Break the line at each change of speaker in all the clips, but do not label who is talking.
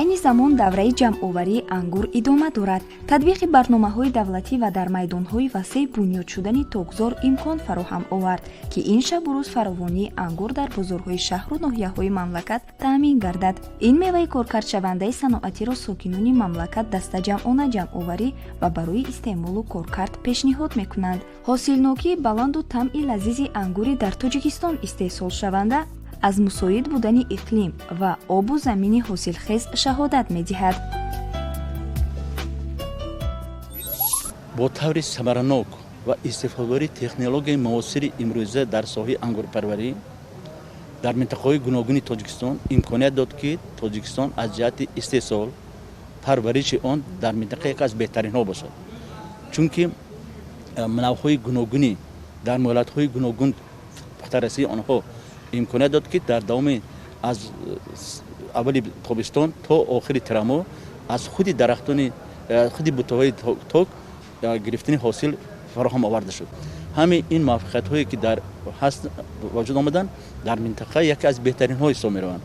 айни замон давраи ҷамъоварии ангур идома дорад. татбиқи барномаҳои давлатӣ ва дар майдонҳои васеъ бунёд шудани тогзор имкон фароҳам овард, ки ин шабу рӯз фаровонии ангур дар бозорҳои шаҳру ноҳияҳои мамлакат таъмин гардад. ин меваи коркардшавандаи саноатиро сокинони мамлакат дастаҷамъона ҷамъоварӣ ва барои истеъмолу коркард пешниҳод мекунанд. ҳосилнокии баланду тамъи лазизи ангури дар тоҷикистон истеҳсолшаванда аз мусоид будани иқлим ва обу замини ҳосилхез шаҳодат медиҳад.
бо таври самаранок ва истифодаи технологияи муосири имрӯза дар соҳаи ангурпарварӣ дар минтақаҳои гуногуни тоҷикистон имконият дод, ки тоҷикистон аз ҷиҳати истеҳсол парвариши он дар минтақа яке аз беҳтаринҳо бошад. чунки навъҳои гуногуни дар молатҳои гуногун пухтарасии онҳо имконият дод, ки дар давоми аз аввали тобистон то охири тирамоҳ аз худи дарахтони худи бутаҳои ток гирифтани ҳосил фароҳам оварда шуд. ҳамин ин муваффиқиятҳое ки дар ҳаст вуҷуд омаданд дар минтақа яке аз беҳтаринҳо ҳисоб мераванд.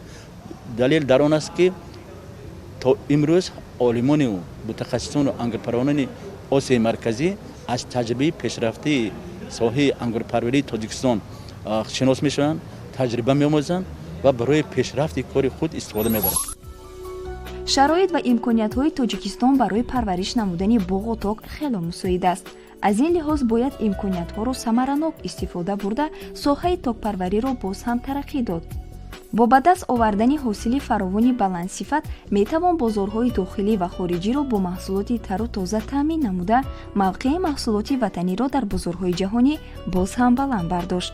далел дар он аст, ки то имрӯз олимони мутахассисону ангурпарварони осияи марказӣ аз таҷрибаи пешрафтаи соҳаи ангурпарварии тоҷикистон шинос мешаванд, таҷриба меомӯзанд ва барои пешрафти кори худ истифода мебаранд.
шароит ва имкониятҳои тоҷикистон барои парвариш намудани боғу ток хело мусоид аст. аз ин лиҳоз бояд имкониятҳоро самаранок истифода бурда соҳаи токпарвариро боз ҳам тараққӣ дод. бо ба даст овардани ҳосили фаровони баландсифат метавон бозорҳои дохилӣ ва хориҷиро бо маҳсулоти тару тоза таъмин намуда мавқеи маҳсулоти ватаниро дар бозорҳои ҷаҳонӣ боз ҳам баланд бардошт.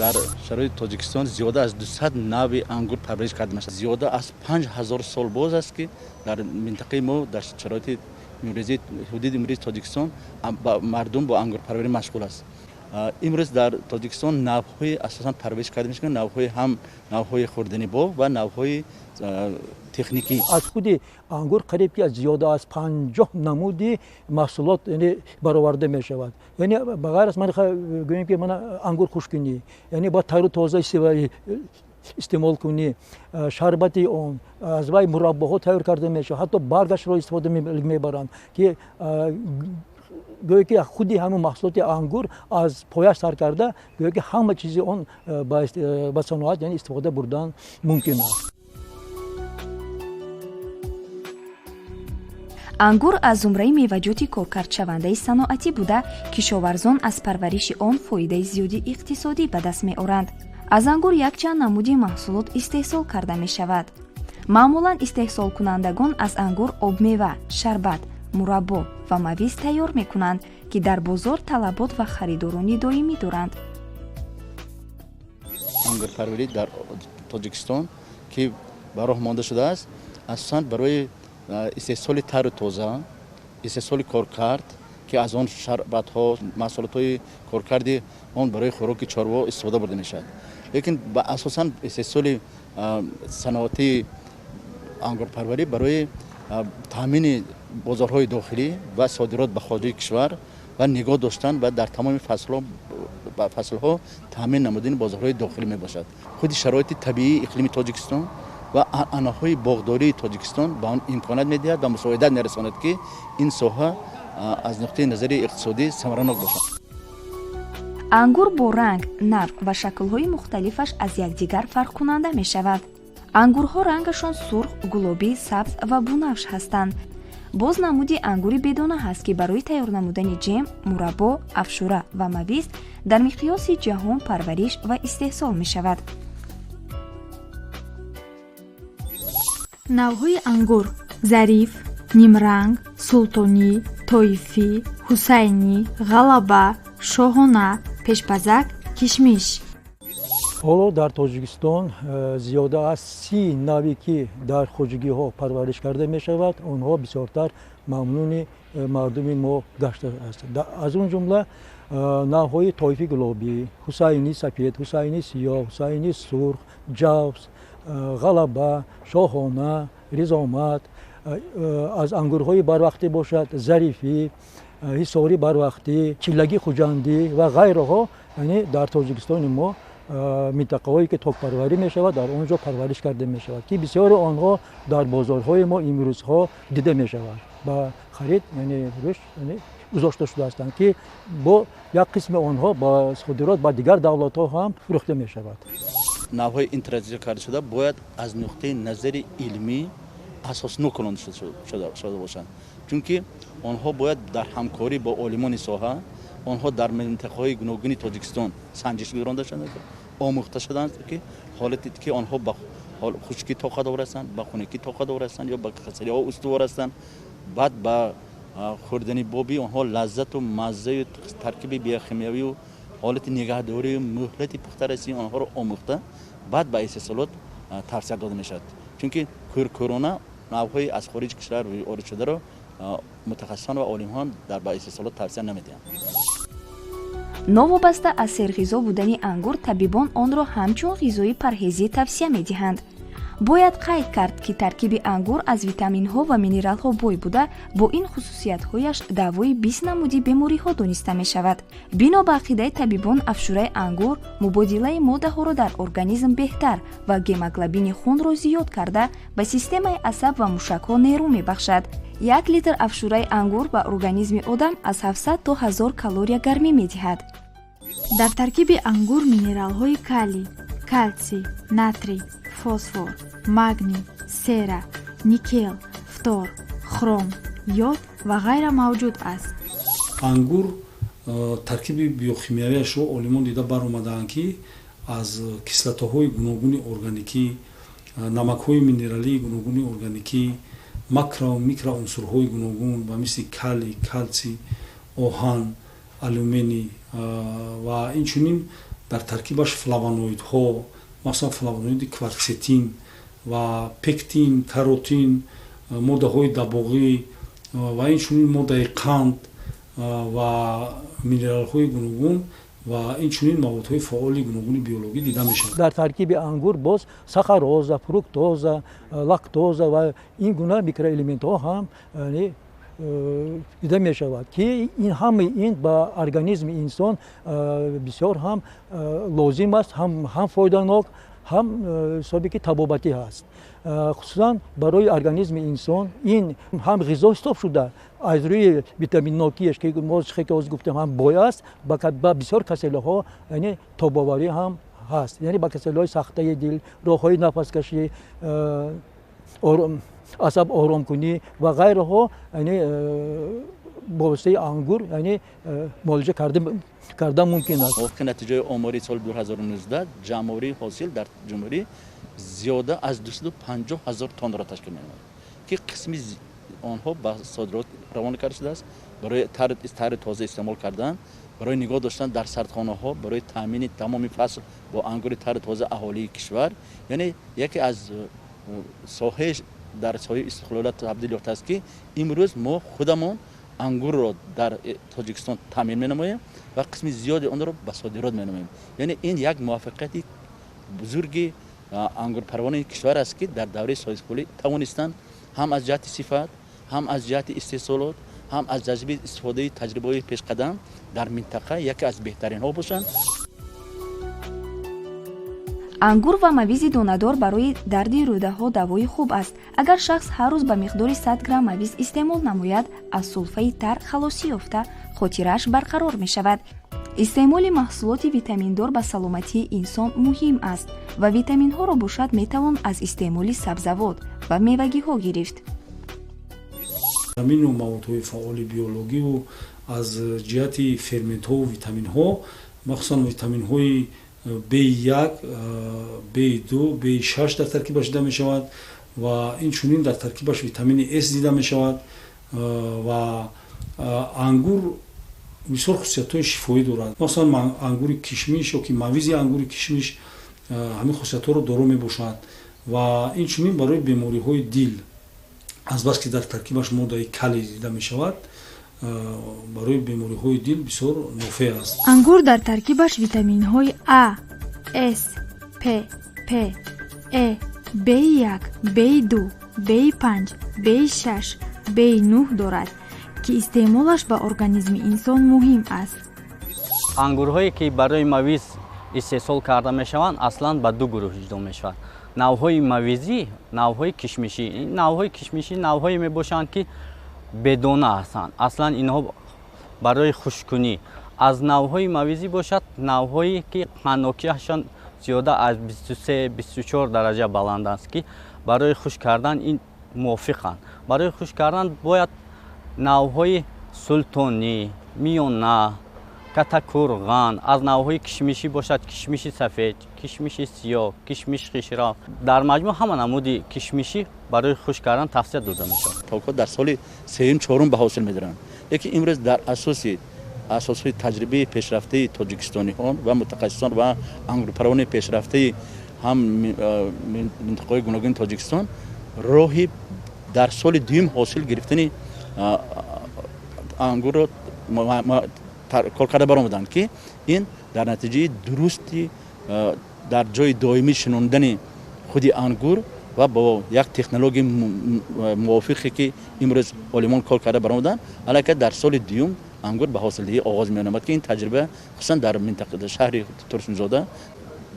дар шароити тоҷикистон зиёда аз 200 нави ангур парвариш карда мешавад. зиёда аз 5000 сол боз аст, ки дар минтақаи мо дар шароити имрӯзи ҳудуди имрӯзи тоҷикистон мардум бо ангурпарварӣ машғул аст. имрӯз дар тоҷикистон навъҳои асосан парвариш карда мешаванд, навъҳои ҳам навъҳои хӯрдани боғ ва навъҳои техникӣ.
аз худи ангур қариб ки зиёда аз 50 намуди маҳсулот бароварда мешавад. яъне ба ғайр аз ман гӯем ки мана ангур хушкунӣ, яъне ба тару тоза истеъмол кунӣ, шарбати он, аз вай мураббоҳо тайёр карда мешавад, ҳатто баргашро истифода мебаранд, ки гӯё ки худи ҳамин маҳсулоти ангур аз пояш сар карда гӯё ки ҳама чизи он ба саноат яъне истифода бурдан мумкин аст.
ангур аз зумраи меваҷоти коркардшавандаи саноатӣ буда кишоварзон аз парвариши он фоидаи зиёди иқтисодӣ ба даст меоранд. аз ангур якчанд намуди маҳсулот истеҳсол карда мешавад. маъмулан истеҳсолкунандагон аз ангур обмева, шарбат, мураббо ва мавиз тайёр мекунанд, ки дар бозор талабот ва харидорони доимӣ доранд.
ангурпарварӣ дар тоҷикистон ки ба роҳ монда шудааст, асосан барои истеҳсоли тару тоза, истеҳсоли коркард, ки аз он шарбатҳо, маҳсулотҳои коркарди он барои хӯроки чорво истифода бурда мешавад. лекин ба асосан истеҳсоли саноати ангурпарварӣ барои таъмини бозорҳои дохилӣ ва содирот ба хориҷи кишвар ва нигоҳ доштан ва дар тамоми фаслҳо таъмин намудани бозорҳои дохилӣ мебошад. худи шароити табиии иқлими тоҷикистон ва анъанаҳои боғдории тоҷикистон ба он имконият медиҳад ва мусоидат мерасонад, ки ин соҳа аз нуқтаи назари иқтисодӣ самаранок бошад.
ангур бо ранг, навъ ва шаклҳои мухталифаш аз якдигар фарқкунанда мешавад. ангурҳо рангашон сурх, гулобӣ, сабз ва бунавш ҳастанд. боз намуди ангури бедона ҳаст, ки барои тайёр намудани ҷем, мураббо, афшура ва мавиз дар миқёси ҷаҳон парвариш ва истеҳсол мешавад.
навъҳои ангур: зариф, нимранг, султонӣ, тоифӣ, ҳусайнӣ, ғалаба, шоҳона, пешбазак, кишмиш.
ҳоло дар тоҷикистон зиёда аз 30 нави ки дар хоҷагиҳо парвариш карда мешавад, онҳо бисёртар мамнуни мардуми мо гашта аст. аз он ҷумла навъҳои тоифи гулобӣ, ҳусайни сафед, ҳусайни сиёҳ, ҳусайни сурх, ҷавз, ғалаба, шоҳона, ризомат, аз ангурҳои барвақтӣ бошад зарифӣ, ҳисори барвақтӣ, чиллаги хуҷандӣ ва ғайраҳо яъне дар тоҷикистони мо минтақаҳое ки токпарварӣ мешавад дар он ҷо парвариш карда мешавад ки бисёри онҳо дар бозорҳои мо имрӯзҳо дида мешавад ба харид яъне фурӯш гузошта шудаастанд ки бо як қисми онҳо ба содирот ба дигар давлатҳо ҳам фурӯхта мешавад.
навъҳои интегратсия карда шуда бояд аз нуқтаи назари илмӣ асоснок шуда бошанд, чунки онҳо бояд дар ҳамкорӣ бо олимони соҳа онҳо дар минтақаҳои гуногуни тоҷикистон санҷиш гузаронда шуданд, омӯхта шуданд ки ҳолате ки онҳо ба хушкӣ тоқадор ҳастанд, ба хунукӣ тоқадор ҳастанд ё ба хастагиҳо устувор ҳастанд. баъд ба хӯрдани боби онҳо лаззату маззаю таркиби биохимиявию ҳолати нигаҳдорию муҳлати пухтарасии онҳоро омӯхта баъд ба истеҳсолот тавсия дода мешавад, чунки кӯркӯрона навъҳои аз хориҷи кишвар ворид шударо мутахассисон ва олимон ба истеҳсолот тавсия намедиҳанд.
новобаста аз серғизо будани ангур табибон онро ҳамчун ғизои парҳезӣ тавсия медиҳанд. бояд қайд кард ки таркиби ангур аз витаминҳо ва минералҳо бой буда бо ин хусусиятҳояш давои 20 намуди бемориҳо дониста мешавад. бино ба ақидаи табибон афшураи ангур мубодилаи моддаҳоро дар организм беҳтар ва гемоглобини хунро зиёд карда ба системаи асаб ва мушакҳо нерӯ мебахшад. 1 литр афшураи ангур ба организми одам аз 700 то 1000 калория гармӣ медиҳад.
дар таркиби ангур минералҳои калий, калтсий, натрий, фосфор, магний, сера, никел, фтор, хром, йод ва ғайра мавҷуд аст.
ангур таркиби биохимиявиашро олимон дида баромадаанд ки аз кислотаҳои гуногуни органикӣ, намакҳои минералии гуногуни органикӣ, макро микроунсурҳои гуногун ба мисли калий, калтсий, оҳан, алюминий ва инчунин дар таркибаш флавоноидҳо, масалан флавоноиди кварцетин ва пектин, каротин, моддаҳои дабоғӣ ва инчунин моддаи қанд ва минералҳои гуногун ва инчунин маводҳои фаъоли гуногуни биологӣ дида мешавад.
дар таркиби ангур боз сахароза, фруктоза, лактоза ва ин гуна микроэлементҳо ҳам дида мешавад ки ин ҳамаи ин ба организми инсон бисёр ҳам лозим аст, ҳам фоиданок, ҳам ҳисоби ки табобатӣ ҳаст. хусусан барои организми инсон ин ҳам ғизо ҳисоб шуда аз рӯи витаминнокиаш ки мо ҳоз гуфтем ҳам бой аст ба бисёр каселаҳо яъне тобоварӣ ҳам ҳаст, яъне ба каселаҳои сахтаи дил, роҳҳои нафаскашӣ, асаб оромкунӣ ва ғайраҳо бо воситаи ангур муолиҷа карда мумкин аст.
вофиқи натиҷаи омори соли 2019 ҷамъоварии ҳосил дар ҷумҳурӣ зиёда аз 250 000 тоннаро ташкил менамояд ки қисми онҳо ба содирот равона карда шудааст барои тари тоза истеъмол кардан, барои нигоҳ доштан дар сардхонаҳо барои таъмини тамоми фасл бо ангури тари тоза аҳолии кишвар, яъне яке аз соҳаи дар соҳаи истиқлолият табдил ёфтааст ки имрӯз мо худамон ангурро дар тоҷикистон таъмин менамоем ва қисми зиёди онро ба содирот менамоем. яъне ин як муваффақияти бузурги ангурпарвони кишвар аст ки дар давраи соҳибқулӣ тавонистанд ҳам аз ҷиҳати сифат, ҳам аз ҷиҳати истеҳсолот, ҳам аз ҷазби истифодаи таҷрибаҳои пешқадам дар минтақа яке аз беҳтаринҳо бошанд.
ангур ва мавизи донадор барои дарди рӯдаҳо давои хуб аст. агар шахс ҳар рӯз ба миқдори 100 грамм мавиз истеъмол намояд, аз сулфаи тар халосӣ ёфта хотираш барқарор мешавад. истеъмоли маҳсулоти витаминдор ба саломатии инсон муҳим аст ва витаминҳоро бошад метавон аз истеъмоли сабзавот ва мевагиҳо гирифт.
витамину маводҳои фаъоли биологиву аз ҷиҳати ферментҳову витаминҳо, махсусан витаминҳои B1, B2, B6 дар таркибаш дида мешавад ва инчунин дар таркибаш витамини S дида мешавад ва ангур бисёр хусусиятҳои шифоӣ дорад. масалан ангури кишмиш ё ки мавизи ангури кишмиш ҳамин хусусиятҳоро доро мебошад ва инчунин барои бемориҳои дил азбас ки дар таркибаш моддаи калий дида мешавад барои бемориҳои дил бисёр нофеъ аст.
ангур дар таркибаш витаминҳои А, С, П, П, Э, B1, B2, B5, B6, B9 дорад ки истеъмолаш ба организми инсон муҳим аст.
ангурҳое ки барои мавиз استحصال کرده میشوند اصلا به دو گروه جدا میشوند. نوهای مویزی، نوهای کشمشی. این نوهای کشمشی نوهایی میباشند که بدونه هستند. اصلا اینها برای خشککنی. از نوهای مویزی باشد نوهایی که خنکیشان زیاده از 23-24 درجه بلند است که برای خشک کردن این موافقند. برای خشک کردن باید نوهای سلطانی، میونه، کتکورغان، از نوهای کشمشی باشد کشمش سفید، کشمش سیاه، کشمش خشرا. در مجموع همه نمودی کشمشی برای خشک کردن توصیه داده میشود.
تاکو در سال 3-4 به حاصل می‌دارند. یکی امروز در اساس تجربه پیشرفته تاجیکستانیان و متخصصان و انگورپران پیشرفته هم منطقه گوناگون تاجیکستان راهی در سال دوم حاصل گرفتن انگور را کار کرده برآمدند که این در نتیجه درستی در جای دائمی شناندن خود انگور و با یک تکنولوژی موافقی که امروز عالمان کار کرده برآمدند علاوه در سال دوم انگور به حاصلدهی آغاز می‌آمد که این تجربه خصوصا در منطقه شهر ترسونزاده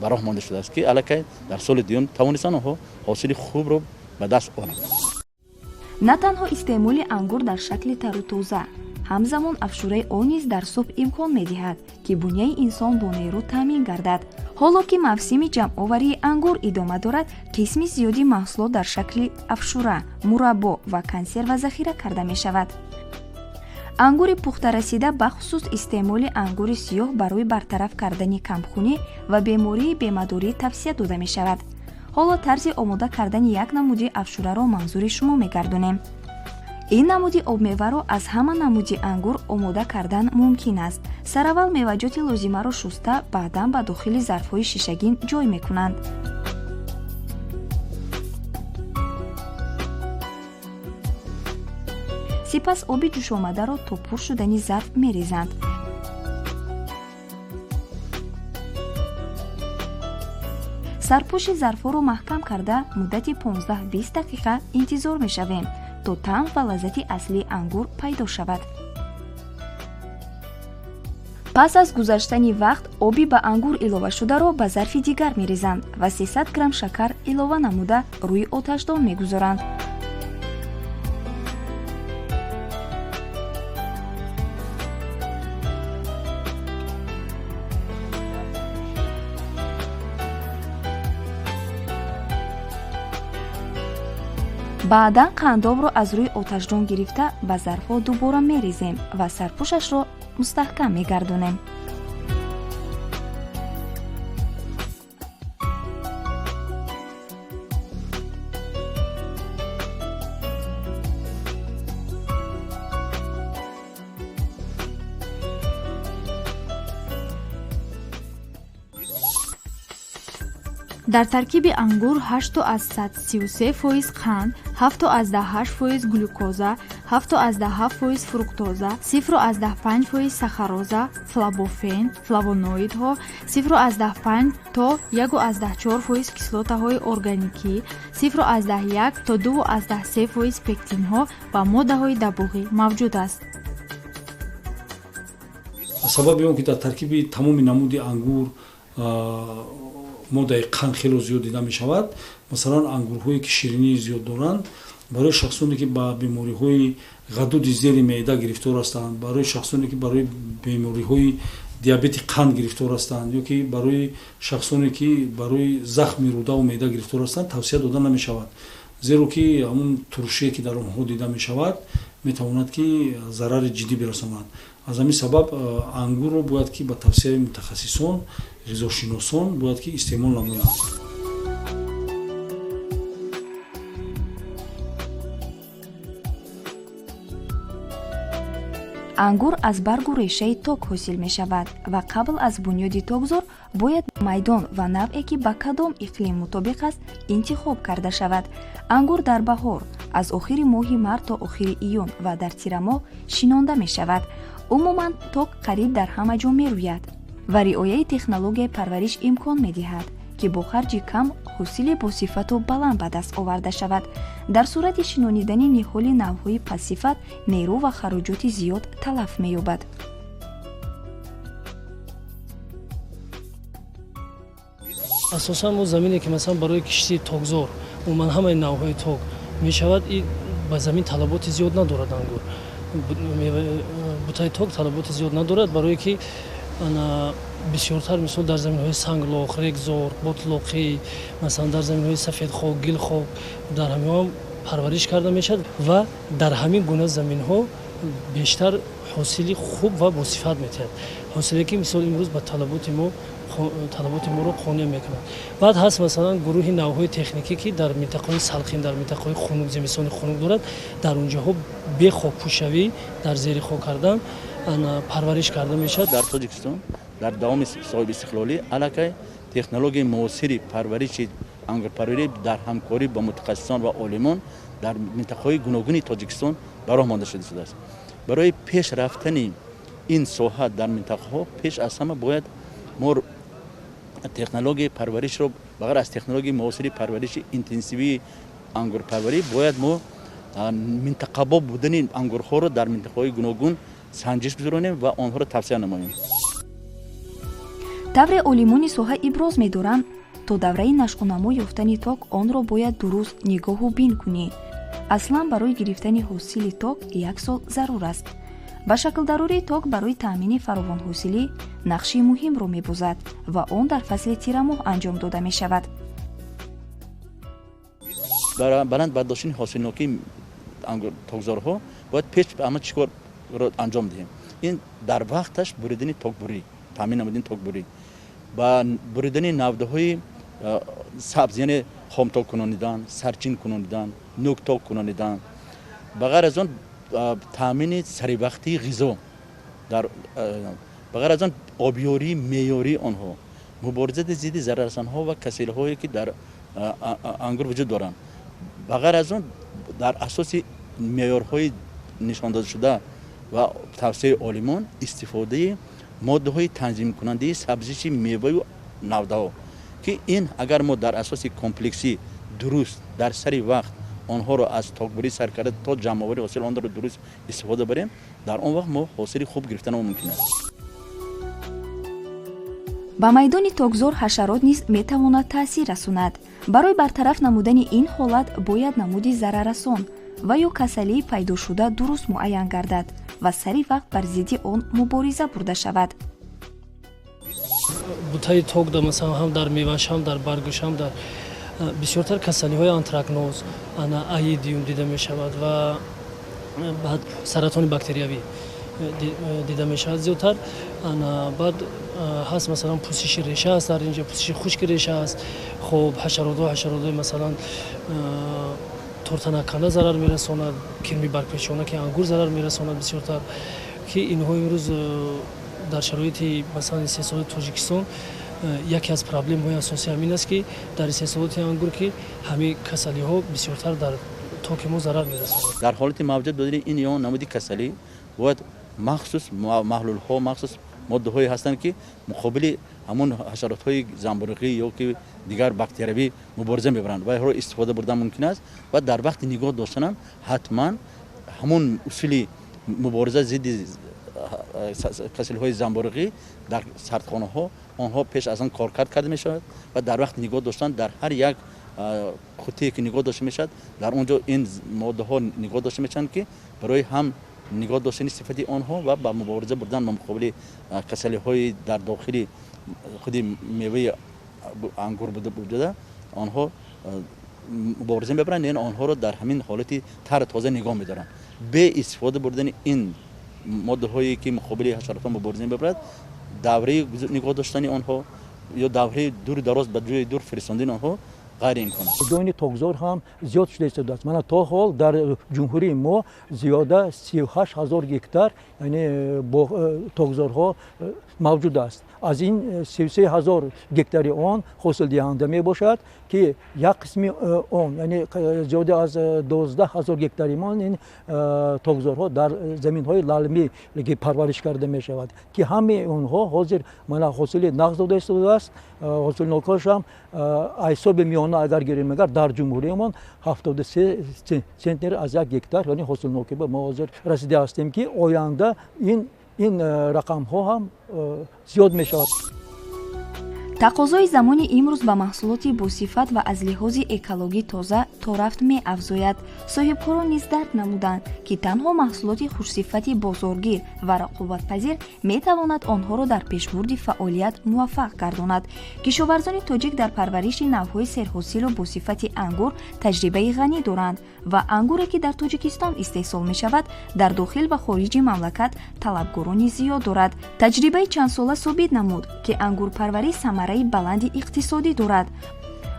براه مانده شده است که علاوه در سال دوم توانستند آنها حاصل خوب را به دست آورند.
نه تنها استعمال انگور در شکل تر و تازه، همزمان افشوره آن نیز در صبح امکان می‌دهد که بنیه انسان با نیرو تامین گردد. حالا که موسم جمع‌آوری انگور ادامه دارد، قسم زیادی محصولات در شکل افشوره، مربا و کنسرو ذخیره کرده می‌شود. انگور پخته رسیده بخصوص استعمال انگور سیاه برای برطرف کردن کمخونی و بیماری بیمه‌داری توصیه داده می‌شود. حالا طرز آماده کردن یک نمودی افشوره را منظور شما می‌گردانیم. این نمودی آب میوه را از همه نمودی انگور آماده کردن ممکن است. سراول میوه‌جات لازمه را شسته بعداً به داخل ظرف‌های شیشگین جای می‌کنند. سپس آب جوش آمده را تا پر شدن ظرف می‌ریزند. سرپوش ظرف‌ها را محکم کرده مدت 15-20 دقیقه انتظار می‌شویم تا طعم و لذت اصلی انگور پیدا شود. پس از گذشتن وقت آبی به انگور الوه شده را به ظرف دیگر می‌ریزند و 300 گرم شکر الوه نموده روی آتشدان می‌گذارند. بعدا قنداب را از روی آتشدان گرفته به ظرف‌ها دوباره می‌ریزیم و سرپوشش را مستحکم می‌گردانیم.
در ترکیب انگور 8% قند، 7% گلوکوزا، 7% فروکتوزا، 0.5% ساخاروزا، فلابوفین، فلавоноидҳо، 0.5 تا 1.4% кислотаҳои органикӣ، 0.1 تا 2.3% пектинҳо ва моддаҳои дабуғӣ мавҷуд аст.
сабаби он ки дар таркиби тамоми намуди ангур моддаи қанд хело зиёд дида мешавад. масалан ангурҳое ки ширинии зиёд доранд барои шахсоне ки ба бемориҳои ғадуди зери меъда гирифтор ҳастанд, барои шахсоне ки барои бемориҳои диабети қанд гирифтор ҳастанд ё ки барои шахсоне ки барои захми рӯдаву меъда гирифтор ҳастанд тавсия дода намешавад, зеро ки ҳамун туршие ки дар онҳо дида мешавад метавонад ки зарари ҷиддӣ бирасонад. аз ҳамин сабаб ангурро бояд ки ба тавсияи мутахассисон, ғизошиносон бояд ки истеъмол намоянд.
ангур аз баргу решаи ток ҳосил мешавад ва қабл аз бунёди тогзор бояд майдон ва навъе ки ба кадом иқлим мутобиқ аст интихоб карда шавад. ангур дар баҳор аз охири моҳи март то охири июн ва дар тирамоҳ шинонда мешавад. умуман ток қариб дар ҳама ҷо мерӯяд ва риояи технологияи парвариш имкон медиҳад ки бо харҷи кам ҳосили босифату баланд ба даст оварда шавад. дар сурати шинонидани ниҳоли навъҳои пассифат нерӯ ва хароҷоти зиёд талаф меёбад.
асосан мо замине ки масалан барои киштии тогзор умуман ҳамаи навъҳои тог мешавад, ин ба замин талаботи зиёд надорад. ангур бутаи тог талаботи зиёд надорад, барое ки бисёртар мисол дар заминҳои санглох, регзор, ботлоқӣ, масалан дар заминҳои сафедхок, гилхок, дар ҳамин парвариш карда мешавад ва дар ҳамин гуна заминҳо бештар ҳосили хуб ва босифат метиҳад. ҳосиле ки мисол имрӯз ба талаботи моро қонеъ мекунад. баъд ҳаст масалан гурӯҳи навъҳои техникӣ ки дар минтақаҳои салқин, дар минтақаҳои хунук, зимистони хунук дорад, дар онҷаҳо бе хокпӯшавӣ дар зери хок кардан парвариш карда мешавад.
дар тоҷикистон дар давоми соҳиби истиқлолӣ аллакай технологияи муосири парвариши ангурпарварӣ дар ҳамкорӣ ба мутахассисон ва олимон дар минтақаҳои гуногуни тоҷикистон ба роҳ монда шудааст. барои пеш рафтани ин соҳа дар минтақаҳо пеш аз ҳама бояд мо технологияи парваришро ба ғайр аз технологияи муосири парвариши интенсивии ангурпарварӣ бояд мо минтақабо будани ангурҳоро дар минтақаҳои гуногун санҷиш гузаронем ва онҳоро тавсия намоем.
тавре олимони соҳа иброз медоранд, то давраи нашқунамо ёфтани ток онро бояд дуруст нигоҳу бин кунӣ. аслан барои гирифтани ҳосили ток 1 сол зарур аст. ба шаклдарории ток барои таъмини фаровонҳосилӣ нақши муҳимро мебозад ва он дар фасли тирамоҳ анҷом дода мешавад.
баландбардоштани ҳосилнокии тогзорҳо бояд пеш ама чӣ корро анҷом диҳем. ин дар вақташ буридани токбурӣ, таъмин намудани токбурӣ, ба буридани навдаҳои сабз, яъне хомток кунонидан, сарчин кунонидан, нӯкток кунонидан, ба ғайр аз он таъмини саривақтии ғизо, ба ғайр аз он обёрии меъёрии онҳо, муборизати зидди зараррасонҳо ва каселҳое ки дар ангур вуҷуд доранд. ба ғайр аз он дар асоси меъёрҳои нишондодашуда ва тавсияи олимон истифодаи моддаҳои танзимкунандаи сабзиши меваю навдаҳо ки ин агар мо дар асоси комплексӣ дуруст дар сари вақт онҳоро аз токбурӣ сар карда то ҷамъовари ҳосил онро дуруст истифода барем, дар он вақт мо ҳосили хуб гирифтанамон мумкин аст.
ба майдони тогзор ҳашарот низ метавонад таъсир расонад. барои бартараф намудани ин ҳолат бояд намуди зараррасон ва ё касалии пайдошуда дуруст муайян гардад ва сари вақт бар зидди он мубориза бурда шавад.
бутаи ток да масалан ҳам дар меваш, ҳам дар баргаш, ҳам дар бисёртар касалиҳои антракноз, аидиум дида мешавад ва баъд саратони бактериявӣ дида мешавад зиёдтар. баъд ҳаст масалан пӯсиши реша аст, дар инҷа пӯсиши хушки реша аст. хоб ҳашаротҳои масалан тортанакканда зарар мерасонад, кирми баргпешона ки ангур зарар мерасонад бисёртар, ки инҳо имрӯз дар шароити масалан истеҳсолоти Тоҷикистон яке аз проблемҳои асосӣ ҳамин аст ки дар истеҳсолоти ангур ки ҳамин касалиҳо бисёртар дар токи мо зарар мерасонад.
дар ҳолати мавҷуд додани ин ё намуди касалӣ бояд махсус маҳлулҳо, махсус моддаҳое ҳастанд ки муқобили ҳамон ҳашаротҳои замбурғӣ ё ки дигар бактериявӣ мубориза мебаранд ва инҳоро истифода бурдан мумкин аст ва дар вақти нигоҳ доштанам ҳатман ҳамон усули мубориза зидди касалиҳои замбурғӣ дар сардхонаҳо онҳо пеш аз он коркард карда мешавад ва дар вақти нигоҳ доштан дар ҳар як қутие ки нигоҳ дошта мешавад дар он ҷо ин моддаҳо нигоҳ дошта мешаванд ки барои ҳам нигоҳ доштани сифати онҳо ва ба мубориза бурдан ба муқобили касалиҳои дар дохили худи меваи ангур буда онҳо мубориза мебаранд, яъне онҳоро дар ҳамин ҳолати тар тоза нигоҳ медоранд. бе истифода бурдани ин моддаҳое ки муқобили ҳашаротҳо мубориза мебарад, давраи нигоҳ доштани онҳо ё давраи дур дароз ба ҷои дур фиростондани онҳо غیرإمکان است.
میدان تگزار هم زیاد شده است. من تا حال در جمهوری ما زیاده 38,000 گکتار یعنی با تگزارها موجود است. از این 33,000 گکتاری آن حاصل دهنده می باشد که یک قسمی آن یعنی زیاده از 12,000 گکتاری ما این تگزارها در زمین های للمی پرورش کرده می شود که همه اونها حاضر من حاصل نقض داده است. حاصل ناکاش هم حساب میانه اگر گیریم اگر در جمهوری ما 73 سنتر از یک گکتار یعنی حاصل ناکه به ما حاضر رسیده هستیم که آینده این رقم ها هم زیاد می شود.
тақозои замони имрӯз ба маҳсулоти босифат ва аз лиҳози экологӣ тоза то рафт меафзояд. соҳибкорон низ дарк намуданд ки танҳо маҳсулоти хушсифати бозоргир ва рақобатпазир метавонад онҳоро дар пешбурди фаъолият муваффақ гардонад. кишоварзони тоҷик дар парвариши навъҳои серҳосилу босифати ангур таҷрибаи ғанӣ доранд ва ангуре ки дар тоҷикистон истеҳсол мешавад дар дохил ва хориҷи мамлакат талабгорони зиёд дорад. таҷрибаи чандсола собит намуд ки ангурпарварӣ самараи баланди иқтисодӣ дорад.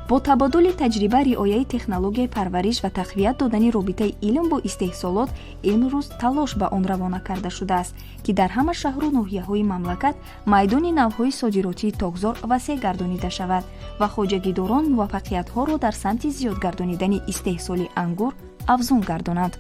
бо табодули таҷриба, риояи технологияи парвариш ва тақвият додани робитаи илм бо истеҳсолот имрӯз талош ба он равона карда шудааст ки дар ҳама шаҳру ноҳияҳои мамлакат майдони навъҳои содиротии тогзор васеъ гардонида шавад ва хоҷагидорон муваффақиятҳоро дар самти зиёд гардонидани истеҳсоли ангур афзун гардонанд.